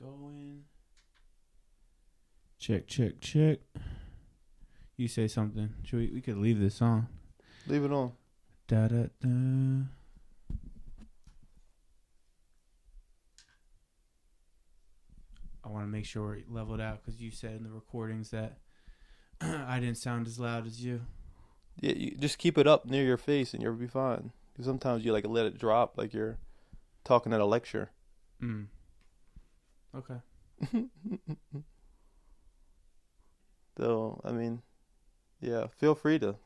going. Check, check, check. You say something. We could leave this on. Leave it on. Da da da. I want to make sure we're leveled out because you said in the recordings that I didn't sound as loud as you. Yeah, you just keep it up near your face and you'll be fine. 'Cause sometimes you like let it drop like you're talking at a lecture. Okay. So, I mean, yeah, feel free to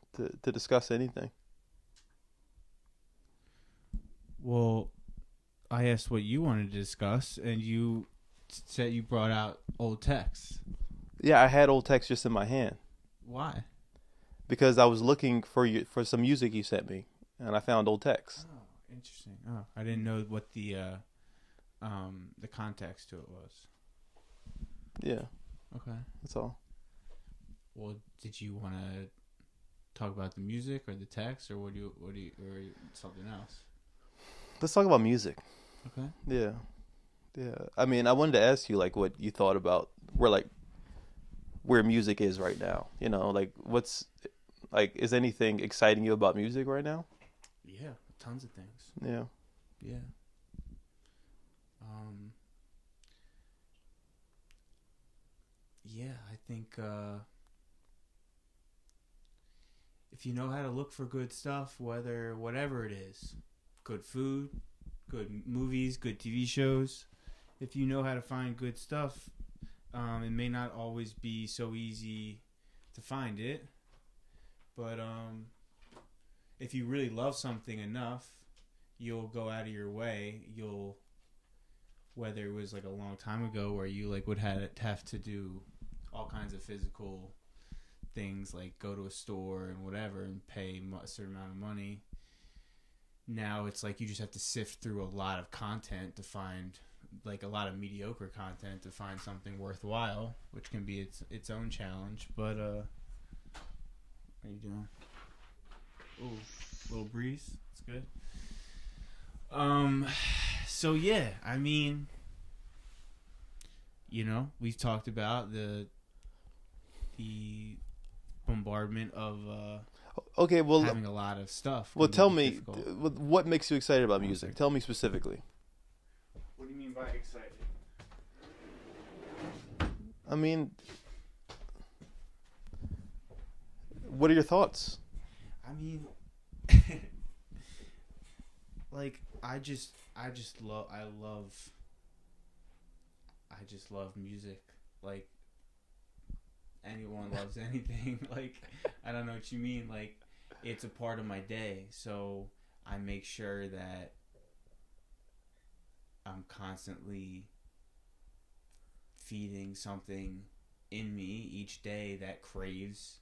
discuss anything. Well, I asked what you wanted to discuss, and you said you brought out old texts. Yeah, I had old text just in my hand Why? because I was looking for some music you sent me, and I found old text. Oh, interesting. Oh, I didn't know what the context to it was. Yeah, Okay. that's all. Well, did you want to talk about the music or the text, or what do you or something else? Let's talk about music. Okay. Yeah. I mean, I wanted to ask you like what you thought about where music is right now. You know, like is anything exciting you about music right now? Yeah, tons of things. Yeah. Yeah. Yeah, I think if you know how to look for good stuff, whatever it is, good food, good movies, good TV shows, if you know how to find good stuff, it may not always be so easy to find it, but if you really love something enough, you'll go out of your way. Whether it was like a long time ago where you like would have to do all kinds of physical things like go to a store and whatever and pay a certain amount of money. Now it's like you just have to sift through a lot of content to find like a lot of mediocre content to find something worthwhile, which can be its own challenge. But what are you doing? Ooh, little breeze. It's good. So yeah, I mean, you know, we've talked about the bombardment of Okay, well, having a lot of stuff. well, tell me difficult. what makes you excited about music. Tell me specifically. What do you mean by excited? I mean, what are your thoughts? I mean, like I just love music. Like anyone loves anything. Like I don't know what you mean. Like it's a part of my day, so I make sure that I'm constantly feeding something in me each day that craves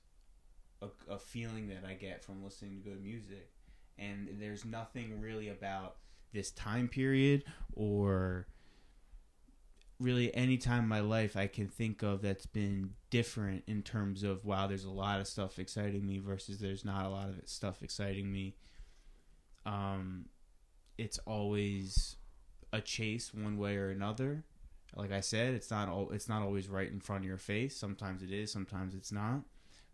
a feeling that I get from listening to good music. And there's nothing really about this time period or really any time in my life I can think of that's been different in terms of, wow, there's a lot of stuff exciting me versus there's not a lot of stuff exciting me. It's always a chase one way or another. Like I said, it's not always right in front of your face. Sometimes it is, sometimes it's not.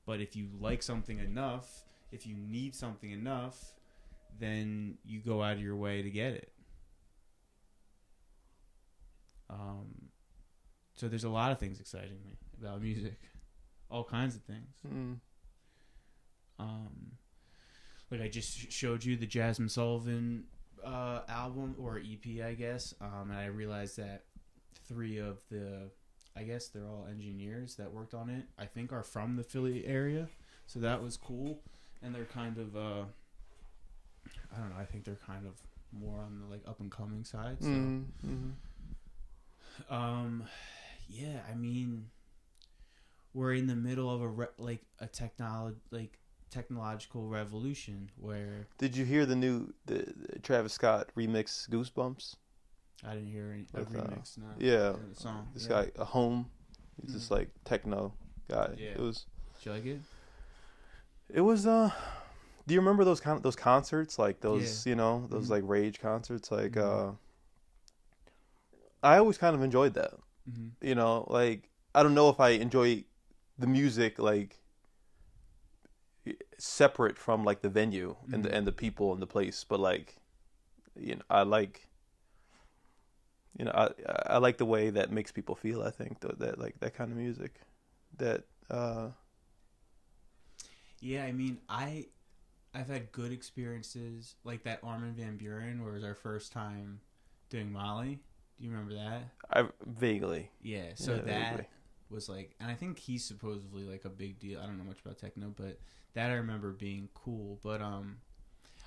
But if you like something enough, if you need something enough, then you go out of your way to get it. So there's a lot of things exciting me about music. All kinds of things. Like I just showed you the Jasmine Sullivan album, or EP, I guess. And I realized that 3 of the, I guess they're all engineers that worked on it, I think are from the Philly area. So that was cool. And they're kind of, I don't know, I think they're kind of more on the like up and coming side. So, yeah, I mean, we're in the middle of a technological revolution where. Did you hear the Travis Scott remix "Goosebumps"? I didn't hear any remix. No. Yeah, the song. This guy, a home. He's just like techno guy. Yeah. It was. Did you like it? It was. Do you remember those concerts, like those, those like rage concerts? Like, I always kind of enjoyed that. Mm-hmm. You know, like I don't know if I enjoy the music like separate from like the venue and the people and the place, but like I like I like the way that makes people feel. I think that like that kind of music that Yeah, I mean, I've had good experiences like that Armin van Buuren, where it was our first time doing Molly. Do you remember that? I vaguely. Yeah, so that vaguely. was like, and I think he's supposedly like a big deal. I don't know much about techno, but that I remember being cool. But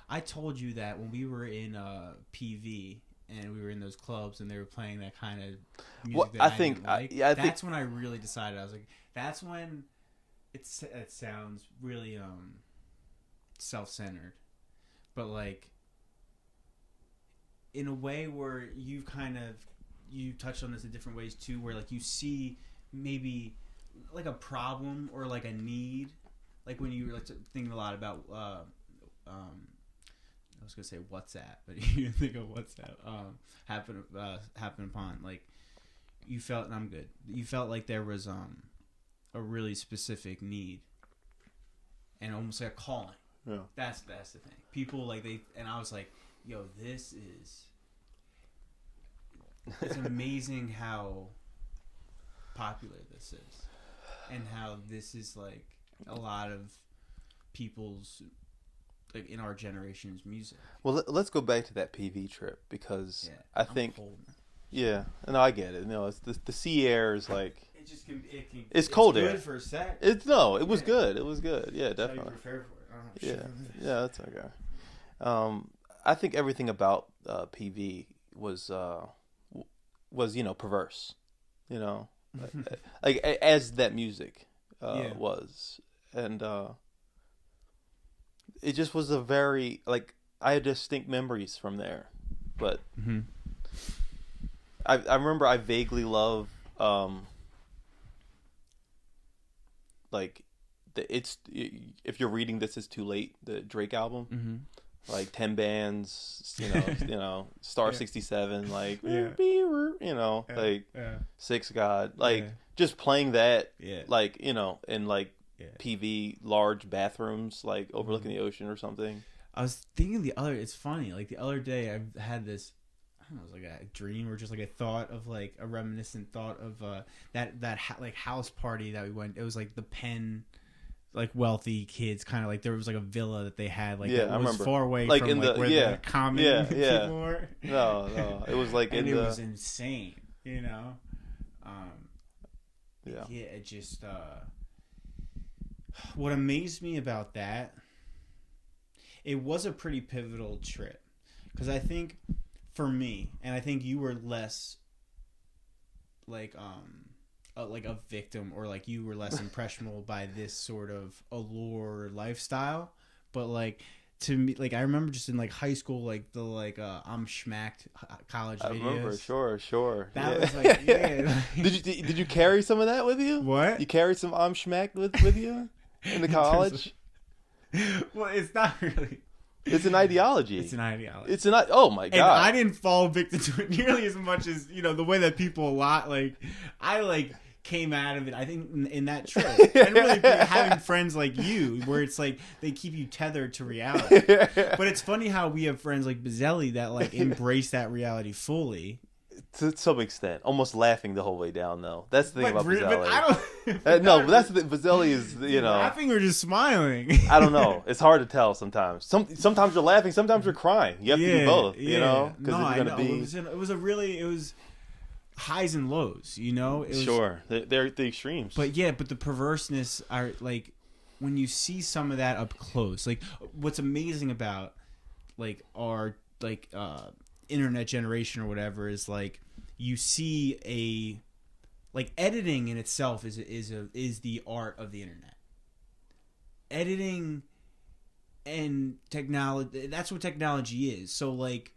I told you that when we were in PV and we were in those clubs and they were playing that kind of music that I think didn't like, that's when I really decided. I was like, that's when it sounds really self-centered, but like in a way where you touched on this in different ways too, where like you see maybe like a problem or like a need, like when you were like thinking a lot about I was gonna say WhatsApp, but you think of WhatsApp happen upon, like you felt, and I'm good, you felt like there was a really specific need and almost like a calling. Yeah. That's the thing. People like and I was like, yo, it's amazing how popular this is, and how this is like a lot of people's, like in our generation's music. Well, let's go back to that PV trip because I think cold. Yeah, no, I get it. No, it's the sea air is like It just can. It's cold good air for a sec. it was good. It was good. Yeah, definitely. Yeah, that's okay. I think everything about PV was perverse, like as that music was, and it just was a very like I had distinct memories from there, but I remember I vaguely love like if you're reading This Is Too Late, the Drake album, like 10 bands, Star 67, like like Six God, like just playing that, like in like PV large bathrooms, like overlooking the ocean or something. I was thinking it's funny, like the other day I had this, I don't know, it was like a dream or just like a thought of like a reminiscent thought of that like house party that we went. It was like the Penn, like wealthy kids, kind of like there was like a villa that they had, like it was far away like from in like where the common people were. No, it was like and it was insane, it just what amazed me about that, it was a pretty pivotal trip, because I think for me, and I think you were less like a victim, or like you were less impressionable by this sort of allure lifestyle, but like to me, like I remember just in like high school, like the like I'm Schmacked college videos. I remember, sure. That was like, Did you carry some of that with you? What? You carried some I'm Schmacked with you in the college? Well, it's not really. It's an ideology. Oh my god! And I didn't fall victim to it nearly as much as the way that people a lot like. I like came out of it, I think, in that trip. And really having friends like you, where it's like they keep you tethered to reality. But it's funny how we have friends like Bazzelli that like embrace that reality fully. To some extent, almost laughing the whole way down, though. That's the thing about Bazzelli. But I don't. No, but that's the Bazzelli is, laughing or just smiling. I don't know. It's hard to tell sometimes. Sometimes you're laughing, sometimes you're crying. You have to do both, because it's going to be. It was highs and lows, It was, sure, they're the extremes. But the perverseness are like when you see some of that up close. Like what's amazing about like our like internet generation or whatever is like you see a like editing in itself is the art of the internet. Editing and technology, that's what technology is. So like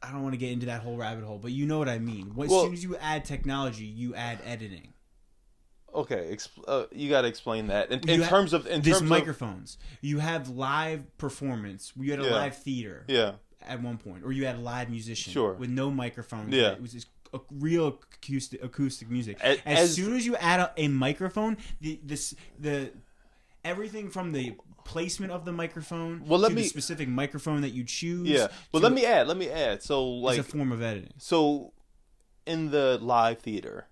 I don't want to get into that whole rabbit hole, but you know what I mean. As soon as you add technology, you add editing. Okay, you got to explain that in terms of microphones. You have live performance. You had a live theater. Yeah. At one point, or you had a live musician. Sure. With no microphones. Yeah. It was just real acoustic music. As soon as you add a microphone, the everything from the placement of the microphone to the specific microphone that you choose. Yeah. Well, let me add. So like, it's a form of editing. So in the live theater,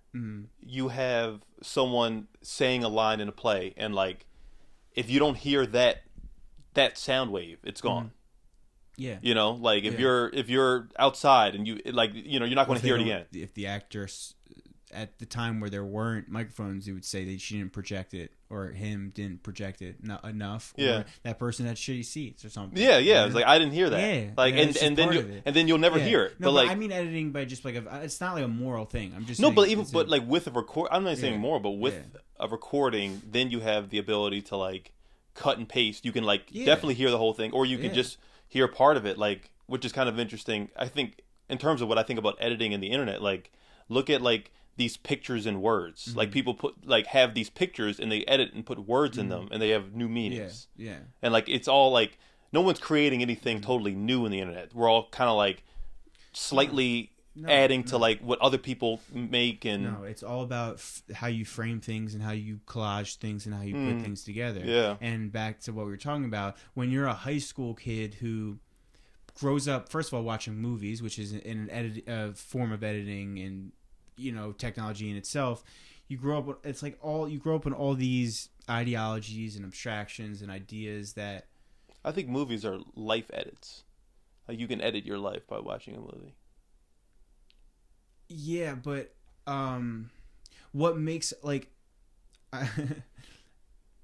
you have someone saying a line in a play, and like, if you don't hear that sound wave, it's gone. Yeah. You know, like if you're outside and you're not going to hear it again. If the actors at the time where there weren't microphones, they would say that she didn't project it, or him didn't project it not enough, or that person had shitty seats or something. Yeah, yeah. It's like, I didn't hear that. Yeah, like, and then you'll never hear it. No, but like, I mean editing by just like it's not like a moral thing. I'm just but like with a record, I'm not saying more, but with a recording, then you have the ability to like cut and paste. You can like definitely hear the whole thing, or you can just hear part of it, like, which is kind of interesting. I think in terms of what I think about editing and the internet, like, look at like these pictures and words. Like, people have these pictures and they edit and put words in them, and they have new meanings. Yeah. And like, it's all like, no one's creating anything totally new in the internet. We're all kind of like slightly adding to like what other people make. And no, it's all about how you frame things and how you collage things and how you put things together. Yeah. And back to what we were talking about, when you're a high school kid who grows up, first of all, watching movies, which is a form of editing and, you know, technology in itself. You grow up. It's like you grow up in all these ideologies and abstractions and ideas that. I think movies are life edits. Like, you can edit your life by watching a movie. Yeah, but what makes like,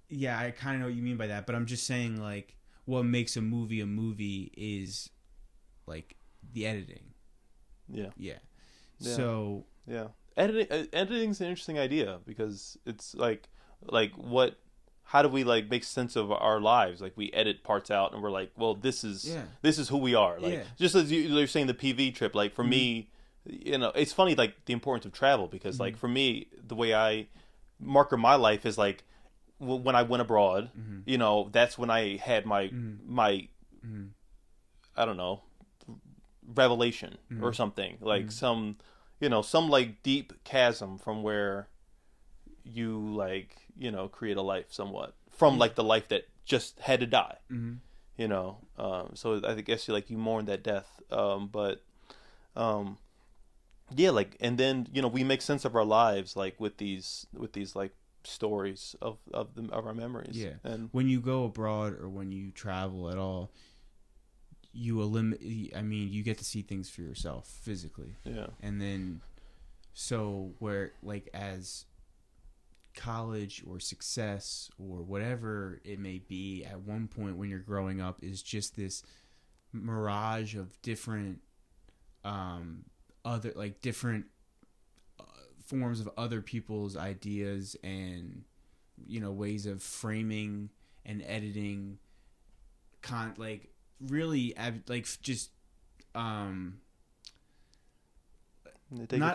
yeah, I kind of know what you mean by that. But I'm just saying, like, what makes a movie is like the editing. Yeah. So. Yeah, editing's an interesting idea, because it's like how do we like make sense of our lives? Like, we edit parts out and we're like, well, this is who we are. Like, just as you're saying the PV trip, like for me, you know, it's funny, like the importance of travel, because like for me, the way I marker my life is like when I went abroad, you know, that's when I had my I don't know, revelation or something, like some like deep chasm from where you like, you know, create a life somewhat from like the life that just had to die, you know. So I guess you mourn that death, but yeah, like, and then, you know, we make sense of our lives like with these like stories of our memories. Yeah. And when you go abroad or when you travel at all, you get to see things for yourself physically. Yeah. And then, so where like as college or success or whatever it may be, at one point when you're growing up, is just this mirage of different, different forms of other people's ideas and, you know, ways of framing and editing, really just not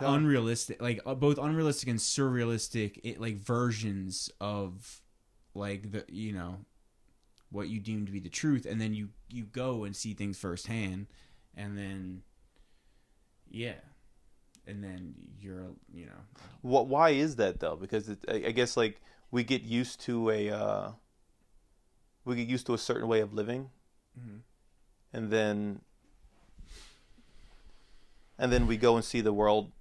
unrealistic, like both unrealistic and surrealistic versions of like the, you know, what you deem to be the truth, and then you go and see things firsthand, and then and then you're, you know, why is that though? Because I guess like we get used to a certain way of living. And then we go and see the world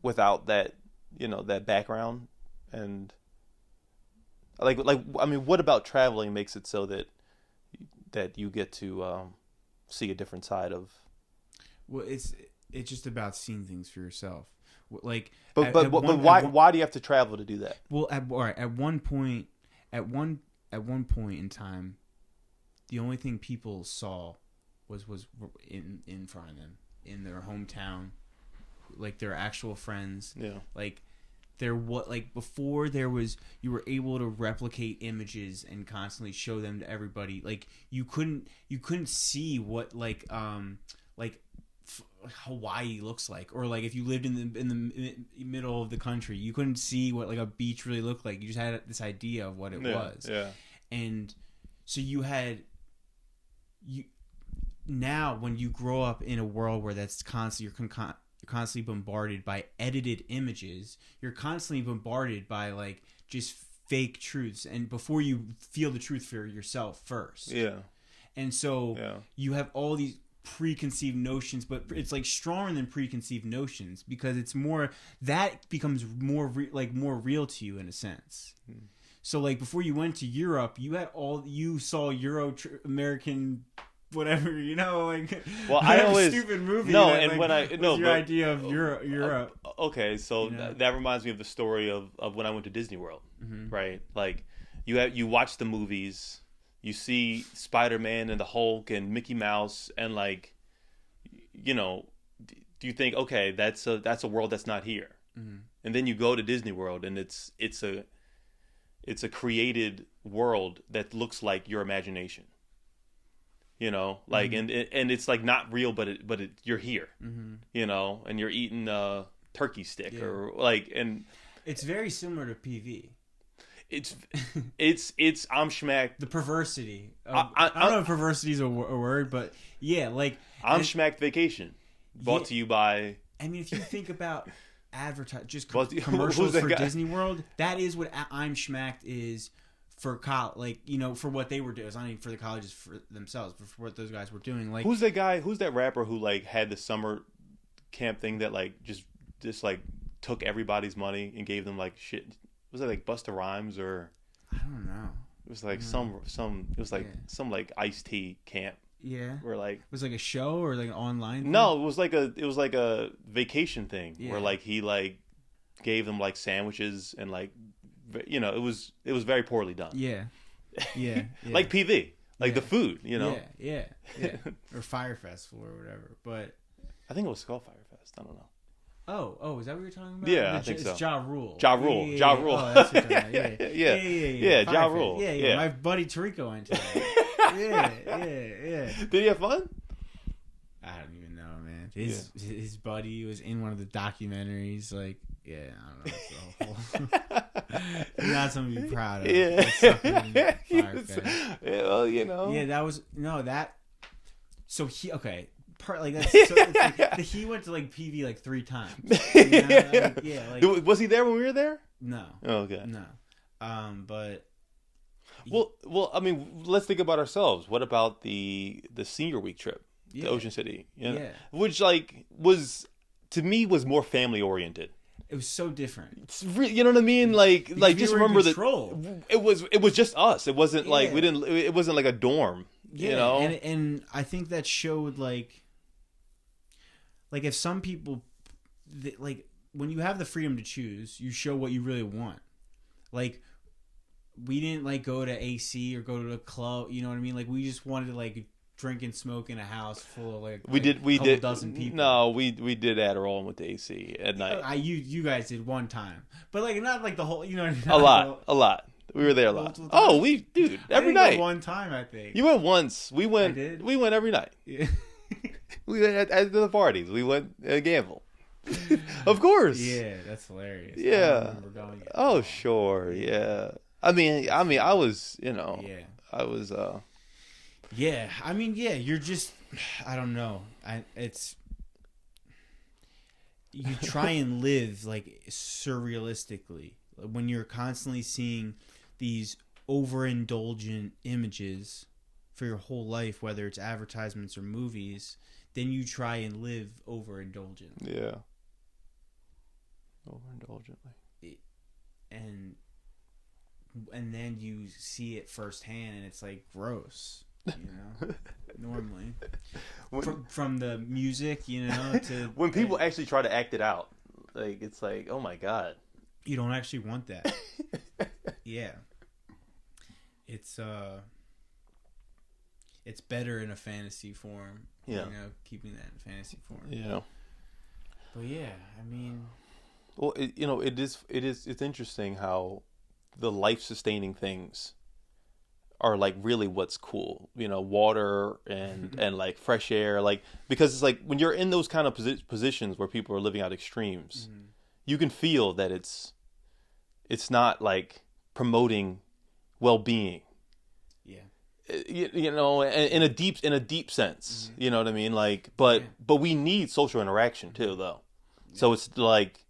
without that, you know, that background. And like I mean, what about traveling makes it so that you get to see a different side of? Well, it's just about seeing things for yourself. Like, but why do you have to travel to do that? Well, at one point in time, the only thing people saw was in front of them, in their hometown, like their actual friends. Yeah. Like before there was, you were able to replicate images and constantly show them to everybody. Like you couldn't see what Hawaii looks like, or like if you lived in the middle of the country, you couldn't see what like a beach really looked like. You just had this idea of what it was. Yeah. And so now when you grow up in a world where that's constantly You're constantly bombarded by edited images. You're constantly bombarded by like just fake truths, and before you feel the truth for yourself first. Yeah. And so you have all these preconceived notions, but it's like stronger than preconceived notions because it's more that becomes more more real to you in a sense. So like before you went to Europe, you saw American whatever, like well I always stupid movie. No, that, and like, when I no your but, idea of Europe. Okay, so that reminds me of the story of when I went to Disney World, right? Like you watch the movies, you see Spider-Man and the Hulk and Mickey Mouse, and like, do you think, okay, that's a world that's not here? And then you go to Disney World and it's a created world that looks like your imagination. Like and it's like not real, but you're here. And you're eating a turkey stick or like, and it's very similar to PV. It's Amschmack. The perversity. I don't know if perversity is a word, but yeah, like Amschmack Vacation, brought to you by. I mean, if you think about commercials for Disney World, that is what I'm Schmacked is for for what they were doing. It's not even for the colleges for themselves, but for what those guys were doing. Like, who's that guy? Who's that rapper who like had the summer camp thing that like just like took everybody's money and gave them like shit? Was it like Busta Rhymes or? I don't know. It was like some. It was like some like Ice-T camp. Yeah. Where like it was like a show or like an online thing? No, it was like a vacation thing where like he like gave them like sandwiches and like it was very poorly done. Yeah. Yeah. Like PV. Like the food, Yeah. Or Fire Festival or whatever. But I think it was called Fire Fest. I don't know. Oh, is that what you're talking about? Yeah, I think so. It's Ja Rule. Ja Rule. Ja Rule. Oh, that's what you're talking about. Yeah, Ja Rule. Yeah. My buddy Tarico went to that. Yeah. Did he have fun? I don't even know, man. His buddy was in one of the documentaries. Like, I don't know. It's not something to be proud of. Yeah. Well, Yeah, that was that. So he went to like PV like 3 times. Was he there when we were there? No. Oh, okay. No. But. Well, I mean, let's think about ourselves. What about the senior week trip to Ocean City? Which like was to me was more family oriented. It was so different. It's you know what I mean? Like just remember that it was just us. It wasn't like we didn't. It wasn't like a dorm. Yeah, and I think that showed like if some people like when you have the freedom to choose, you show what you really want. Like. We didn't like go to AC or go to a club, you know what I mean? Like we just wanted to like drink and smoke in a house full of like we did dozen people. No, we did Adderall and went to AC at night. You guys did one time, but like not like the whole, you know what I mean? A lot. We were there a lot. Oh, every night. One time I think you went once. We went. I did? We went every night. Yeah. We went at the parties. We went gamble. Of course. Yeah, that's hilarious. Yeah. I don't remember going yet. Oh sure. Yeah. I mean, I was, I was, yeah, I mean, yeah, you're just, I don't know. You try and live like surrealistically when you're constantly seeing these overindulgent images for your whole life, whether it's advertisements or movies, then you try and live overindulgent. Yeah. Overindulgently. And then you see it firsthand, and it's like gross, normally. From the music, to when people actually try to act it out, like it's like, oh my god, you don't actually want that. Yeah, it's better in a fantasy form. Yeah, keeping that in fantasy form. Yeah, but yeah, I mean, well, it's interesting how the life-sustaining things are like really what's cool, water and like fresh air, like because it's like when you're in those kind of positions where people are living out extremes, you can feel that it's not like promoting well-being. Yeah, in a deep sense, you know what I mean? Like, but we need social interaction too, though. So it's like,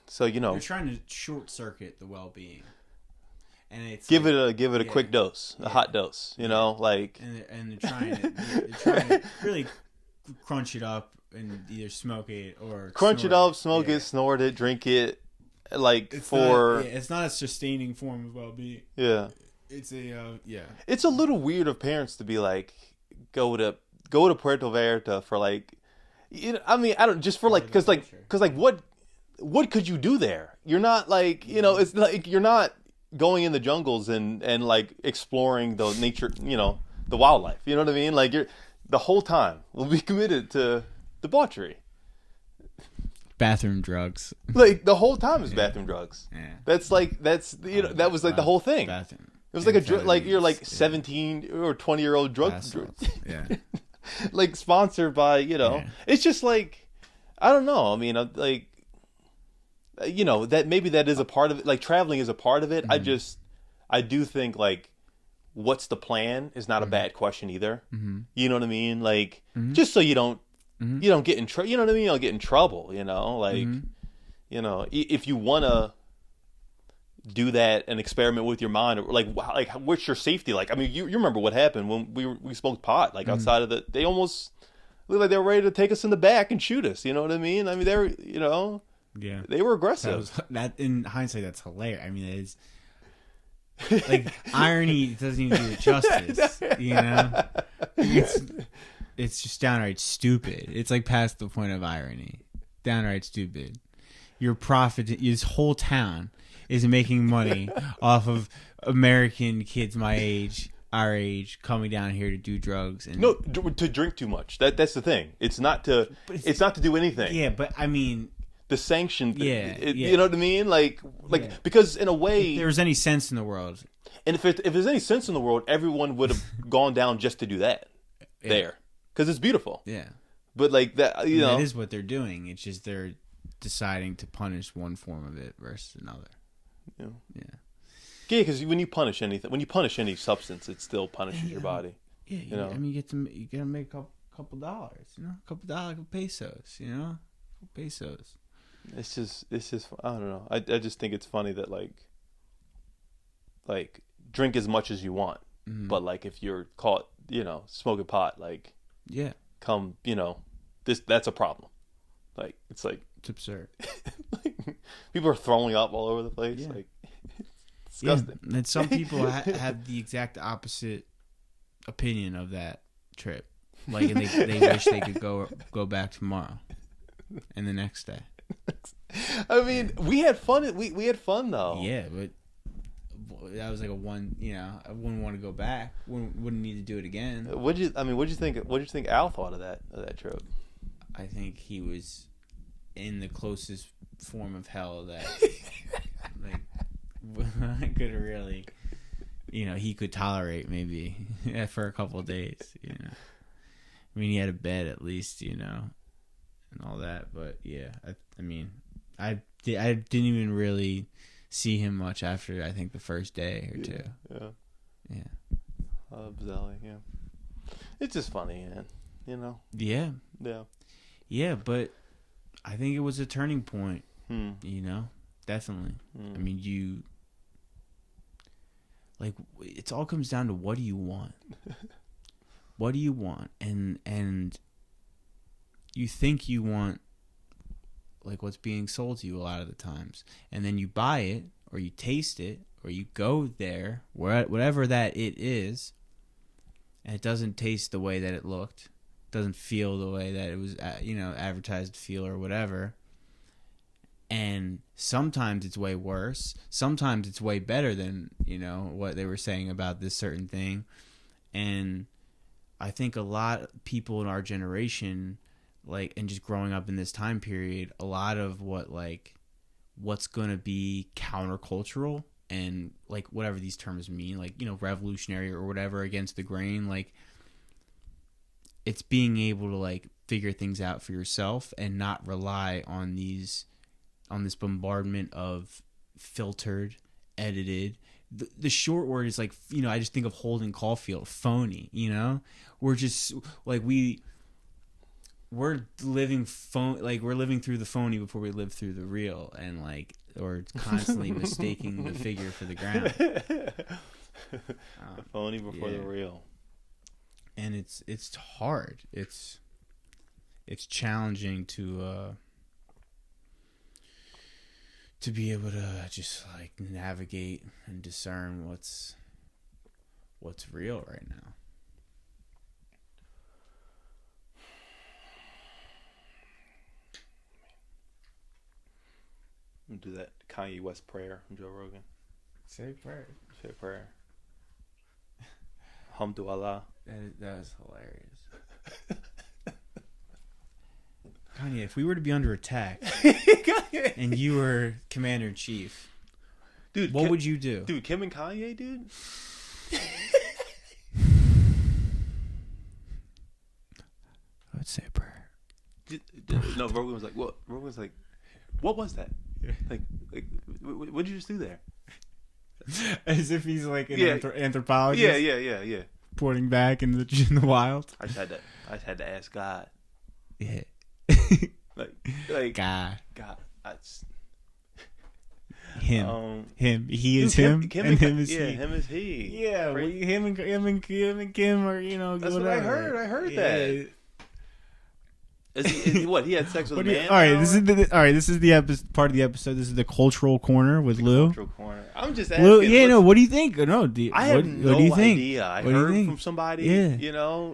so you know, They're trying to short circuit the well-being, and it's give like, it a quick dose, a hot dose. You know, like and they're trying to really crunch it up and either smoke it or crunch it up, smoke it, snort it, drink it, like it's it's not a sustaining form of well-being. Yeah, it's a It's a little weird of parents to be like, go to Puerto Vallarta for like, you know, I mean, I don't just for like because what could you do there? You're not like, you know, it's like you're not going in the jungles and like exploring the nature, you know, the wildlife. You know what I mean? Like you're the whole time will be committed to debauchery. Bathroom drugs. Like the whole time is bathroom drugs. Yeah. That's you know, that was like the whole thing. Bathroom. It was like you're like 17 or 20-year-old drug. Yeah. Like sponsored by, you know. Yeah. It's just like, I don't know. I mean, like, you know, that maybe that is a part of it. Like traveling is a part of it. I do think like, what's the plan is not a bad question either. You know what I mean? Like, just so you don't get in trouble. You know what I mean? You don't get in trouble. You know, like, you know, if you want to do that and experiment with your mind, or like what's your safety like? I mean, you remember what happened when we smoked pot, like outside of they almost looked like they were ready to take us in the back and shoot us. You know what I mean? I mean, they were, you know, they were aggressive. That in hindsight, that's hilarious. I mean, it's like irony doesn't even do it justice. You know, it's just downright stupid. It's like past the point of irony. Downright stupid. Your profit, this whole town is making money off of American kids my age, our age, coming down here to do drugs and to drink too much. That's the thing. It's not to do anything. Yeah, but I mean the sanction thing. Yeah. You know what I mean? Like because in a way, if there was any sense in the world, and if there's any sense in the world, everyone would have gone down just to do that there because it's beautiful. Yeah, but like that, you know, that is what they're doing. It's just they're deciding to punish one form of it versus another. Yeah, because when you punish any substance, it still punishes your body. Yeah, you know. I mean, you gotta make a couple dollars. You know, a couple dollars, pesos. You know, pesos. It's just I don't know. I just think it's funny that like drink as much as you want, but like if you're caught, you know, smoking pot, like come, you know, that's a problem. Like it's absurd. Like, people are throwing up all over the place. Yeah. Like disgusting. Yeah. And some people have the exact opposite opinion of that trip. Like, and they wish they could go back tomorrow and the next day. I mean, we had fun. We had fun though. Yeah, but that was like a one. You know, I wouldn't want to go back. Wouldn't need to do it again. What'd you think? What did you think Al thought of that trip? I think he was in the closest form of hell that I could really, you know, he could tolerate maybe for a couple of days. You know, I mean, he had a bed at least, you know, and all that. But yeah, I mean, I didn't even really see him much after I think the first day or two. Yeah. Bizarrely, yeah. It's just funny, man. You know. Yeah. Yeah. Yeah, but I think it was a turning point. You know, definitely. I mean, it all comes down to what do you want? What do you want? And you think you want like what's being sold to you a lot of the times, and then you buy it or you taste it or you go there, whatever that it is, and it doesn't taste the way that it looked, doesn't feel the way that it was, you know, advertised to feel or whatever. And sometimes it's way worse. Sometimes it's way better than, you know, what they were saying about this certain thing. And I think a lot of people in our generation, like, and just growing up in this time period, a lot of what's going to be countercultural and like whatever these terms mean, like, you know, revolutionary or whatever, against the grain, like it's being able to like figure things out for yourself and not rely on this bombardment of filtered, edited. The short word is like, you know, I just think of Holden Caulfield, phony, you know? We're just like, we're living we're living through the phony before we live through the real, and like, or constantly mistaking the figure for the ground. The phony before the real. And it's hard. It's challenging to be able to just like navigate and discern what's real right now. Do that Kanye West prayer from Joe Rogan. Say a prayer. Say a prayer. Alhamdulillah. That was hilarious. Kanye, if we were to be under attack and you were commander in chief, dude, what would you do? Dude, Kim and Kanye, dude. I would say a prayer. No, Rogan was like, what? Rogan was like, what was that? Like, what did you just do there? As if he's like an anthropologist. Yeah. Pointing back in the wild. I just had to ask God. Yeah. like God. Him. He is him. Kim and him is he. Him is he. Yeah. Him and Kim are, That's whatever. what I heard. I heard that. Is he what? He had sex with a man? All right, this is the part of the episode. This is the cultural corner with Lou. Cultural corner. I'm just asking. Lou, what do you think? No, I have no idea. I what heard from somebody. Yeah.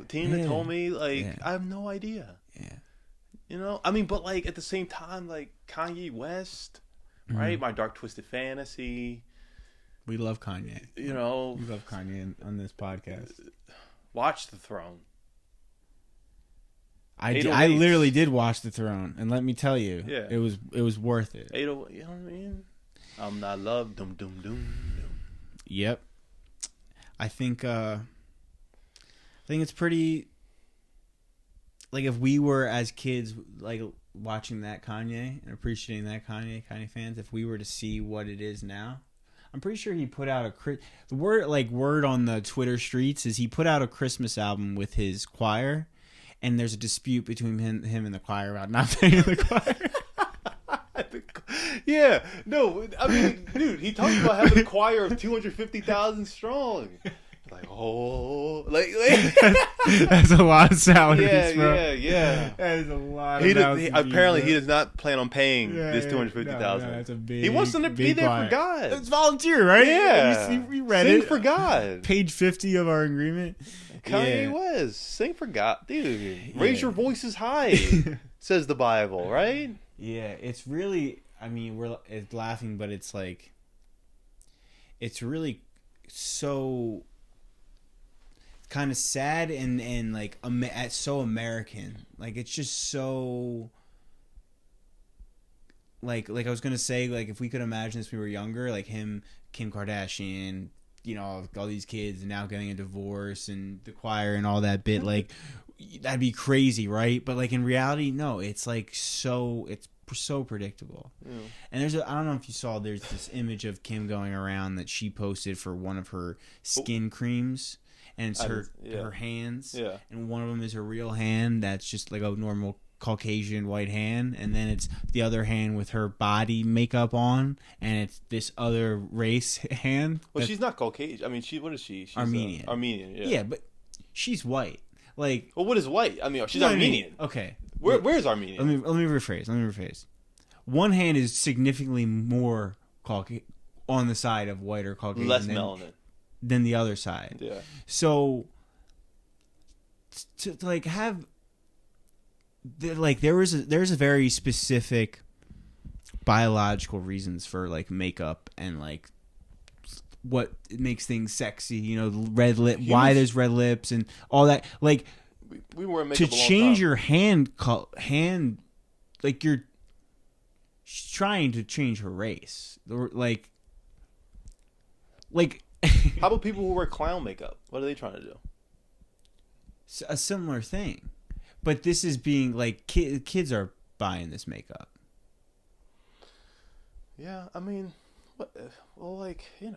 Tina told me. I have no idea. Yeah. I mean, but like at the same time, like Kanye West, right? My Dark Twisted Fantasy. We love Kanye. We love Kanye on this podcast. Watch The Throne. I literally did watch The Throne, and let me tell you, it was worth it. 808, you know what I mean? I'm not loved. Dum dum dum. Yep. I think it's pretty. Like if we were as kids, like watching that Kanye and appreciating that Kanye fans, if we were to see what it is now, I'm pretty sure he put out the word on the Twitter streets is he put out a Christmas album with his choir. And there's a dispute between him and the choir about not paying the choir. Yeah, no, I mean, dude, he talked about having a choir of 250,000 strong. Like, that's a lot of salaries, bro. Yeah. That is a lot. Apparently, he does not plan on paying this 250,000. That's a big. He wants them to be there for God. It's volunteer, right? Yeah, we read Sing it for God. Page 50 of our agreement. Kanye West, sing for God, dude. Raise your voices high, says the Bible, right? Yeah, it's really. I mean, it's laughing, but it's like, it's really so kind of sad and like so American. Like it's just so. Like I was gonna say, like if we could imagine this when we were younger, like him, Kim Kardashian. All these kids and now getting a divorce and the choir and all that bit, like that'd be crazy, right? But like in reality, no, it's like it's so predictable. Yeah. And I don't know if you saw, there's this image of Kim going around that she posted for one of her skin creams, and it's her hands, and one of them is her real hand that's just like a normal Caucasian white hand, and then it's the other hand with her body makeup on, and it's this other race hand. Well, she's not Caucasian. I mean, what is she? She's Armenian. Armenian, yeah, but she's white. Like, well, what is white? I mean, she's Armenian. Okay, where's Armenian? Let me rephrase. One hand is significantly more on the side of white or Caucasian, less melanin than the other side. Yeah. So to like have. Like there's a very specific biological reasons for like makeup and like what makes things sexy, red lip, why there's red lips and all that. Like we wear makeup to change your hand, like you're trying to change her race, like. How about people who wear clown makeup? What are they trying to do? A similar thing. But this is being like kids are buying this makeup. Yeah, I mean, what? Well, like the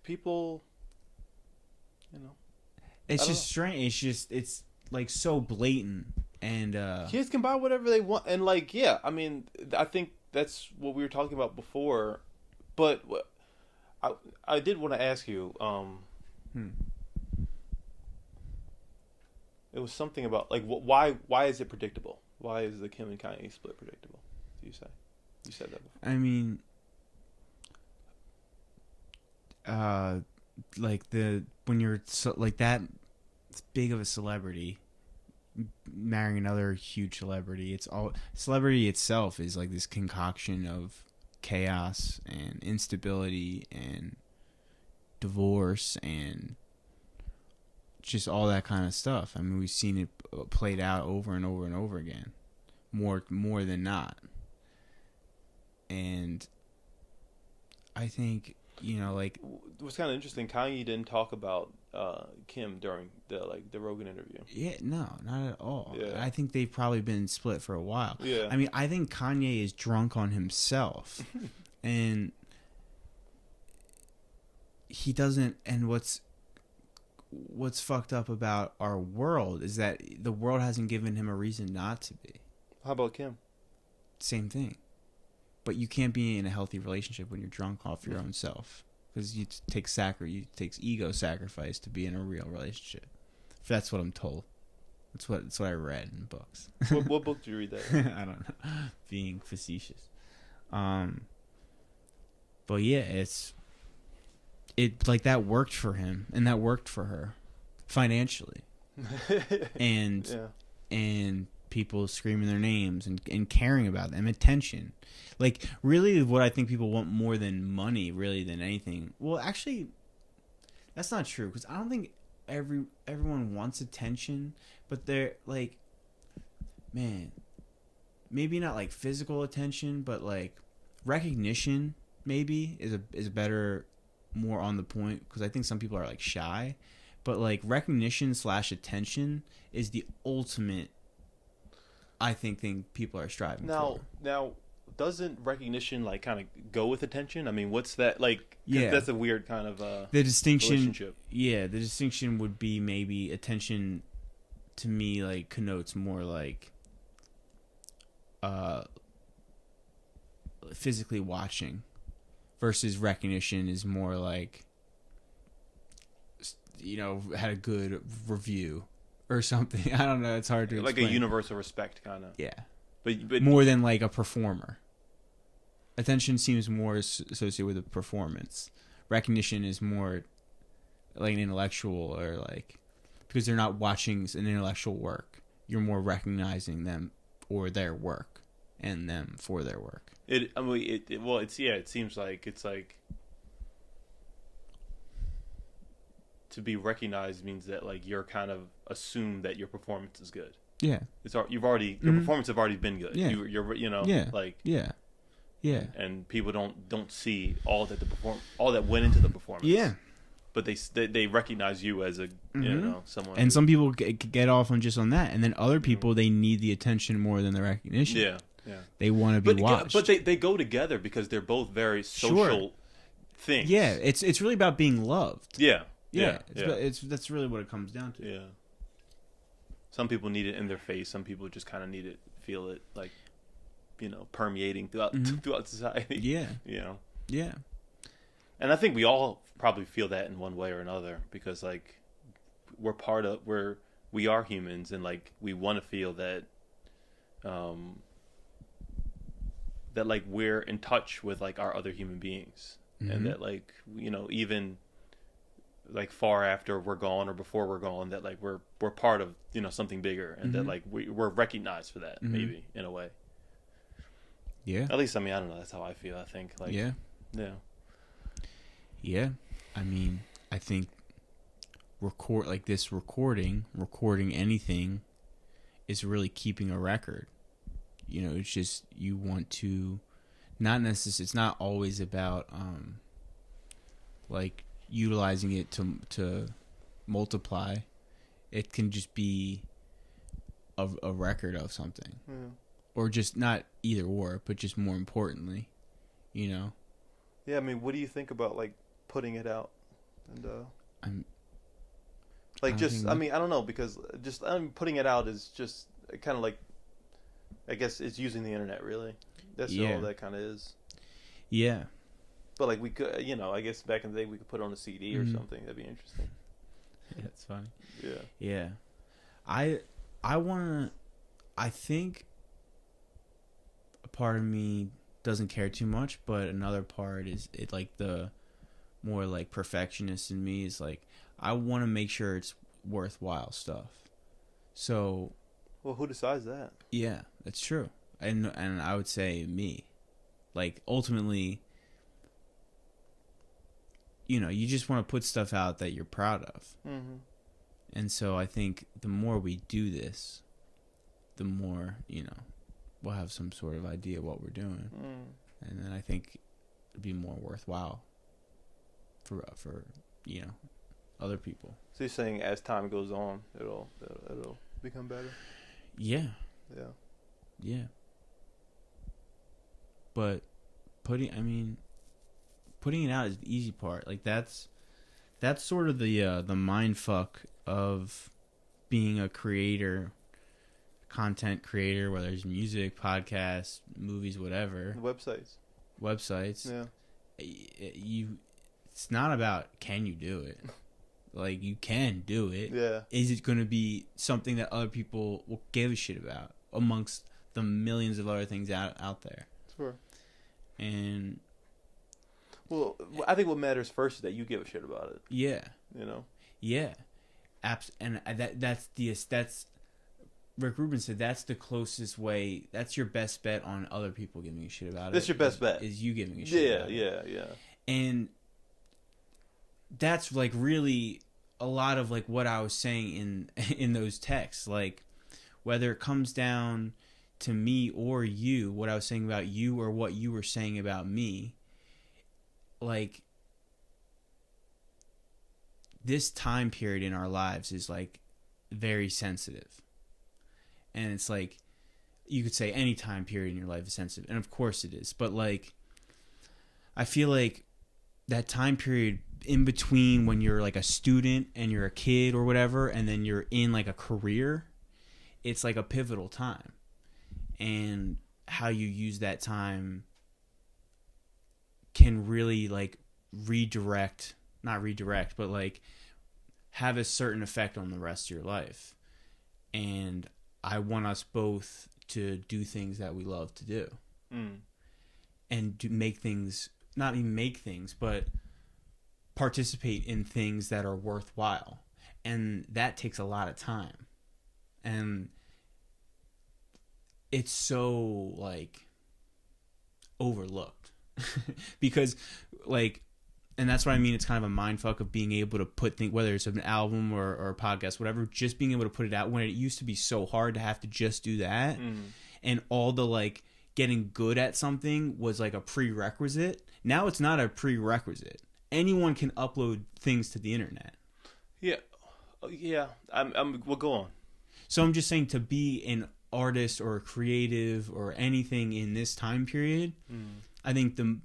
people, It's just strange. It's like so blatant. And kids can buy whatever they want, and like, yeah, I mean, I think that's what we were talking about before. But I did want to ask you. It was something about like why is it predictable? Why is the Kim and Kanye split predictable? You said that before. I mean, like when you're like that big of a celebrity marrying another huge celebrity, it's all celebrity itself is like this concoction of chaos and instability and divorce and just all that kind of stuff. I mean, we've seen it played out over and over and over again, more than not. And I think, like, what's kind of interesting, Kanye didn't talk about Kim during the Rogan interview. Yeah, no, not at all. Yeah. I think they've probably been split for a while. Yeah. I mean, I think Kanye is drunk on himself, and he doesn't. And what's fucked up about our world is that the world hasn't given him a reason not to be. How about Kim? Same thing. But you can't be in a healthy relationship when you're drunk off your own self, because it takes ego sacrifice to be in a real relationship. That's what I'm told. That's what I read in books. What book did you read that in? I don't know. Being facetious. But yeah, it like that worked for him and that worked for her financially. And people screaming their names and caring about them, attention. Like, really what I think people want more than money, really, than anything. Well, actually, that's not true, because I don't think everyone wants attention, but they're like, man, maybe not like physical attention, but like recognition maybe is a better, more on the point, because I think some people are like shy, but like recognition / attention is the ultimate, I think, thing people are striving for. Now, doesn't recognition like kind of go with attention? I mean, what's that like? Yeah, that's a weird kind of the distinction. Relationship. Yeah, the distinction would be maybe attention to me like connotes more like physically watching, versus recognition is more like, had a good review or something. I don't know. It's hard to explain. Like a universal respect kind of. Yeah. But more than like a performer. Attention seems more associated with a performance. Recognition is more like an intellectual, or like, because they're not watching an intellectual work. You're more recognizing them or their work and them for their work. It seems like it's like to be recognized means that like you're kind of assumed that your performance is good. Yeah. Your performance have already been good. Yeah. You're Yeah. like yeah. Yeah. And people don't see all that went into the performance. Yeah. But they recognize you as a someone. And some people get off on just on that, and then other people they need the attention more than the recognition. Yeah. Yeah. They want to be watched. But they go together because they're both very social things. Yeah, it's really about being loved. Yeah. Yeah. That's really what it comes down to. Yeah. Some people need it in their face. Some people just kind of need it, feel it, like, permeating throughout society. Yeah. Yeah. And I think we all probably feel that in one way or another, because like we are humans, and like we want to feel that that like we're in touch with like our other human beings, and that like even like far after we're gone or before we're gone, that like we're part of something bigger, and that like we're recognized for that, maybe in a way. Yeah. At least I don't know. That's how I feel. I think like yeah. I mean, I think recording anything is really keeping a record. It's just you want to not necessarily. It's not always about like utilizing it to multiply. It can just be a record of something. Yeah. Or just not either or, but just more importantly, Yeah, I mean, what do you think about like putting it out? And I don't know, because just putting it out is just kind of like, I guess it's using the internet really. That's Yeah. all that kind of is. Yeah. But like we could, I guess back in the day we could put on a CD or Mhm. something. That'd be interesting. Yeah, that's funny. Yeah. Yeah. I think a part of me doesn't care too much, but another part is it like the more like perfectionist in me is like I want to make sure it's worthwhile stuff. So, Well, who decides that? yeah, that's true. And I would say me. Like ultimately, you just want to put stuff out that you're proud of. Mm-hmm. And so I think the more we do this, the more, we'll have some sort of idea what we're doing. Mm. And then I think it'd be more worthwhile for other people. So you're saying as time goes on, it'll become better? Yeah. Yeah. Yeah. But putting it out is the easy part. Like that's sort of the mind fuck of being a creator, content creator, whether it's music, podcasts, movies, whatever. Websites. Yeah. It's not about can you do it. Like you can do it. Yeah. Is it going to be something that other people will give a shit about amongst the millions of other things out there? Sure. And well, I think what matters first is that you give a shit about it. yeah. Yeah. And that's Rick Rubin said that's the closest way. That's your best bet on other people giving a shit about it. That's your best bet. Is you giving a shit about it. Yeah. And that's like really a lot of like what I was saying in those texts. Like whether it comes down to me or you, what I was saying about you or what you were saying about me, like this time period in our lives is like very sensitive. And it's like you could say any time period in your life is sensitive, and of course it is, but like I feel like that time period in between when you're like a student and you're a kid or whatever, and then you're in like a career, it's like a pivotal time. And how you use that time can really like not redirect, but like have a certain effect on the rest of your life. And I want us both to do things that we love to do. And to make things, not even make things, but participate in things that are worthwhile. And that takes a lot of time. And it's so like overlooked because like, and that's what I mean. It's kind of a mind fuck of being able to put things, whether it's an album or a podcast, whatever, just being able to put it out when it used to be so hard to have to just do that. And all the like getting good at something was like a prerequisite. Now it's not a prerequisite. Anyone can upload things to the internet. Yeah. We'll go on. So I'm just saying, to be an artist or a creative or anything in this time period, I think the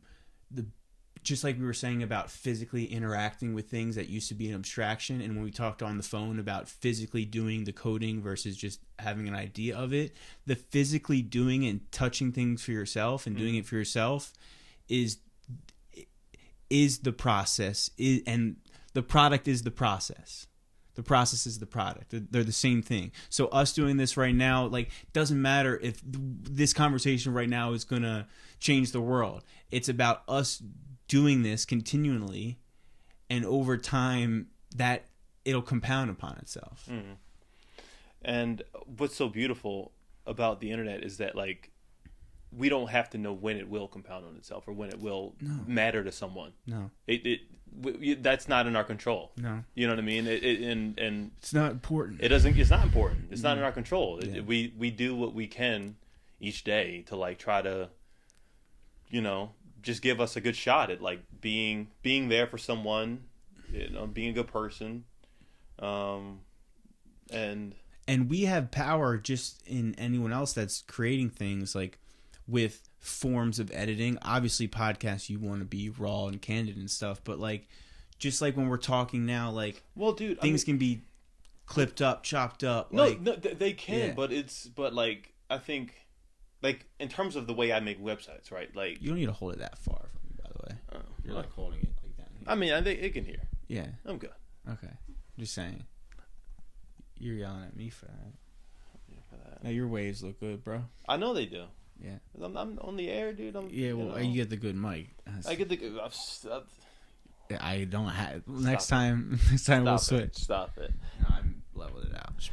just like we were saying about physically interacting with things that used to be an abstraction, and when we talked on the phone about physically doing the coding versus just having an idea of it, the physically doing and touching things for yourself and doing it for yourself is the process, and the product is the process. The process is the product. They're the same thing. So us doing this right now, like, doesn't matter if this conversation right now is going to change the world. It's about us doing this continually, and over time that it'll compound upon itself. And what's so beautiful about the internet is that, like, we don't have to know when it will compound on itself or when it will matter to someone. No. That's not in our control. No. You know what I mean? And it's not important. It's not important. It's not in our control. Yeah. We do what we can each day to, like, try to, just give us a good shot at, like, being there for someone, being a good person. And we have power just in anyone else that's creating things, like, with forms of editing. Obviously podcasts, you want to be raw and candid and stuff, but like, just like when we're talking now, like, well, dude, things can be clipped up, chopped up. No, Like, no, they can, Yeah. but like I think, like in terms of the way I make websites, right? Like you don't need to hold it that far from me, by the way. You're like holding it like that. I mean, I think it can hear. Yeah. I'm good. Okay. Just saying. You're yelling at me for that. Yeah, for that. Now your waves look good, bro. I know they do. Yeah. I'm on the air, dude. Yeah. Well, you get the good mic. I get the. I don't have. Next time we'll switch. Stop it. No, I'm leveled it out.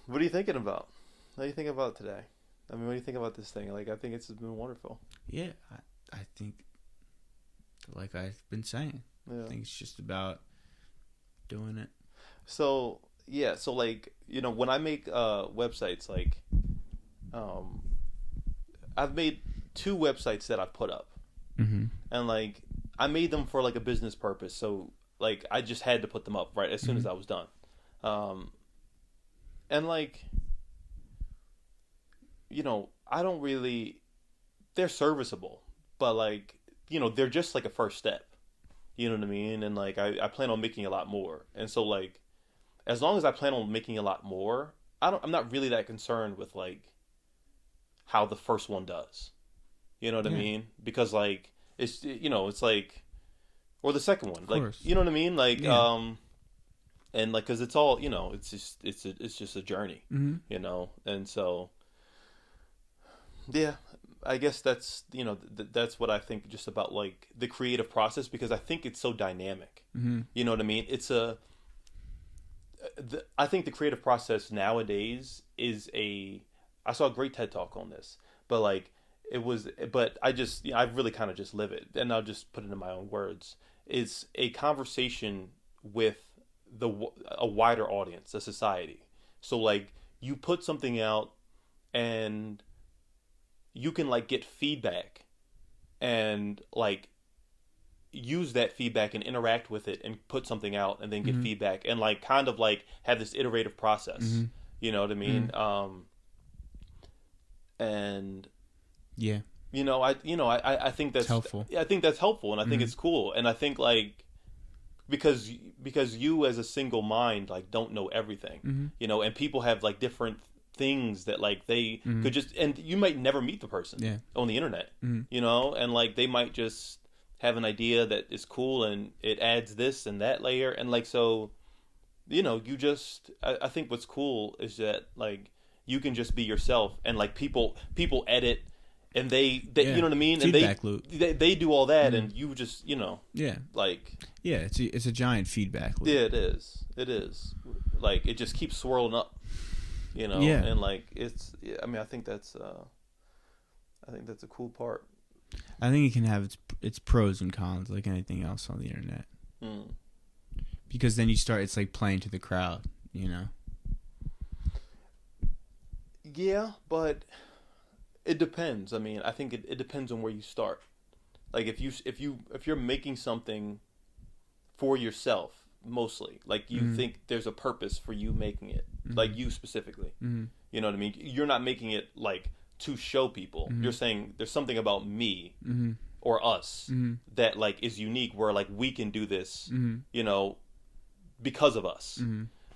What are you thinking about? What are you thinking about today? I mean, what do you think about this thing? Like, I think it's been wonderful. Yeah, I think, like I've been saying, Yeah. I think it's just about doing it. So yeah, so like when I make websites, like, I've made 2 websites that I've put up, and like I made them for like a business purpose. So like I just had to put them up right as soon as I was done, and like I don't really. They're serviceable, but like they're just like a first step. You know what I mean? And like I plan on making a lot more, and so like as long as I plan on making a lot more, I'm not really that concerned with like how the first one does. You know what I mean? Because like it's it's like, or the second one, like course. You know what I mean? Like and like because it's all it's just a journey, and so yeah. I guess that's that's what I think just about like the creative process, because I think it's so dynamic. You know what I mean? I think the creative process nowadays is I saw a great TED Talk on this, but like I really kind of just live it, and I'll just put it in my own words. It's a conversation with a wider audience, a society. So like you put something out and you can like get feedback and like use that feedback and interact with it and put something out and then get feedback and like kind of like have this iterative process. You know what I mean? And yeah, I think that's helpful. I think that's helpful, and I think it's cool, and I think like because you as a single mind like don't know everything, and people have like different things that like they could just, and you might never meet the person on the internet, and like they might just have an idea that is cool and it adds this and that layer, and like so you just I think what's cool is that like you can just be yourself, and like people edit and they you know what I mean, feedback and loop. They do all that, and you just like it's a giant feedback loop. Yeah, it is like it just keeps swirling up. And like I mean, I think that's a cool part. I think it can have its pros and cons, like anything else on the internet. Because then it's like playing to the crowd, Yeah, but it depends. I mean, I think it depends on where you start. Like if you're making something for yourself, mostly, like you think there's a purpose for you making it, like you specifically, you know what I mean? You're not making it like to show people. You're saying there's something about me or us that like is unique, where like we can do this, because of us.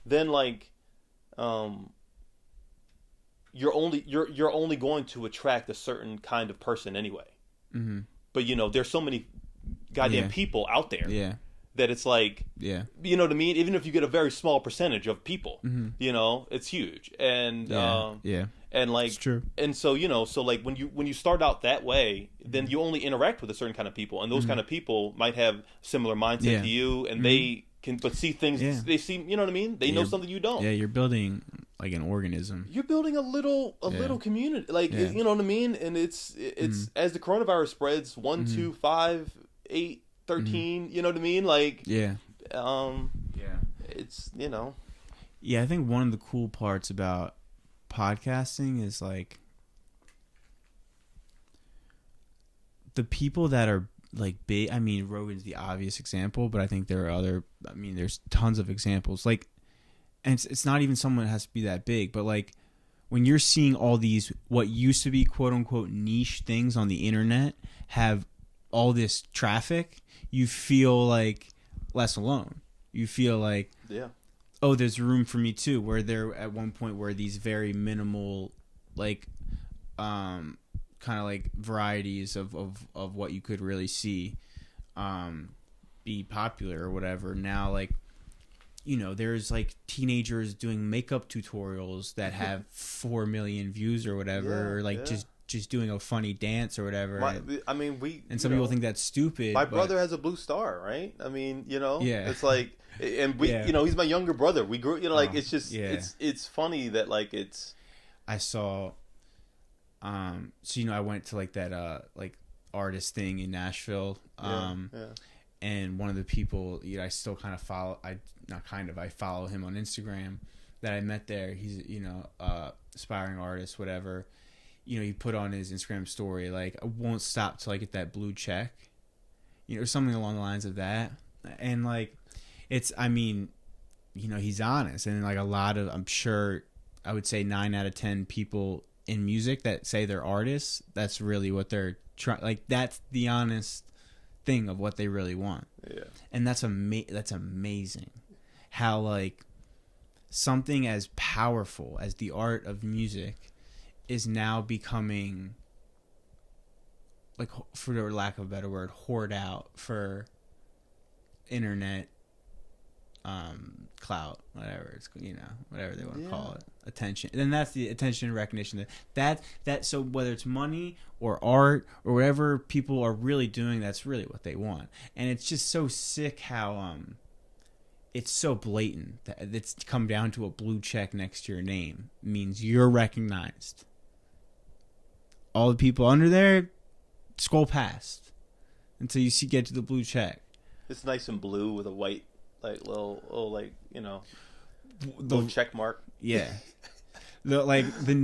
Then like you're only going to attract a certain kind of person anyway. But there's so many goddamn people out there that it's like, you know what I mean? Even if you get a very small percentage of people, it's huge. And and like it's true. And so so like when you start out that way, then you only interact with a certain kind of people, and those kind of people might have similar mindset to you, and they can see things they see, you know what I mean? They know something you don't. Yeah, you're building like an organism. You're building a little community, like you know what I mean? And it's as the coronavirus spreads, 1, 2, 5, 8, 13, you know what I mean? Like it's Yeah, I think one of the cool parts about podcasting is like the people that are like big. I mean, Rogan's the obvious example, but I think there are there's tons of examples. Like, and it's not even someone that has to be that big, but like when you're seeing all these what used to be quote unquote niche things on the internet have all this traffic, you feel like less alone. You feel like, oh, there's room for me too. Where there at one point where these very minimal, like, kind of like varieties of what you could really see, be popular or whatever. Now, like, you know, there's like teenagers doing makeup tutorials that have 4 million views or whatever, or like just doing a funny dance or whatever. I mean, some people think that's stupid. My brother has a blue star, right? I mean, you know, yeah, it's like, and we, you know, he's my younger brother. We grew, you know, like it's just, yeah. it's funny that like it's. I saw, so you know, I went to like that like artist thing in Nashville, and one of the people, you know, I still kind of follow. I follow him on Instagram that I met there. He's, you know, aspiring artist, whatever. You know, he put on his Instagram story, like, I won't stop till I get that blue check. You know, something along the lines of that. And, like, it's, I mean, you know, he's honest. And, like, a lot of, I'm sure, I would say 9 out of 10 people in music that say they're artists, that's really what they're trying, like, that's the honest thing of what they really want. Yeah. And that's amazing. How, like, something as powerful as the art of music is now becoming, like, for the lack of a better word, hoard out for internet clout, whatever it's, you know, whatever they want to call it, attention. And that's the attention and recognition that so whether it's money or art or whatever people are really doing, that's really what they want. And it's just so sick how it's so blatant that it's come down to a blue check next to your name means you're recognized. All the people under there, scroll past until you get to the blue check. It's nice and blue with a white, like, little like, you know, little check mark. Yeah. The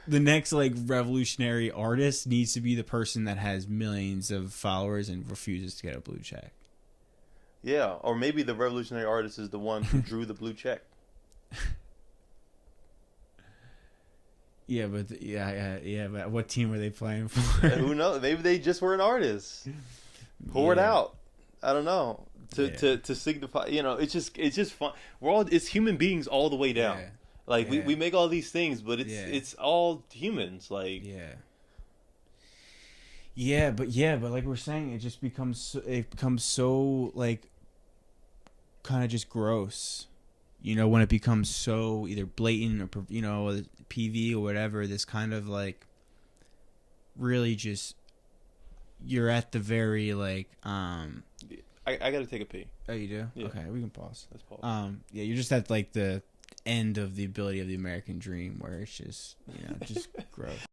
next like revolutionary artist needs to be the person that has millions of followers and refuses to get a blue check. Yeah, or maybe the revolutionary artist is the one who drew the blue check. Yeah, but but what team were they playing for? Who knows? Maybe they just were an artist. Poured out. I don't know. To signify, you know, it's just fun. It's human beings all the way down. Yeah. Like we make all these things, but it's all humans. Like but like we're saying, it becomes so like kind of just gross. You know, when it becomes so either blatant or, you know, PV or whatever, this kind of like really just, you're at the very like I gotta take a pee. Oh, you do? Yeah. Okay, we can pause. Let's pause. Yeah, you're just at like the end of the ability of the American dream where it's just, you know, just gross.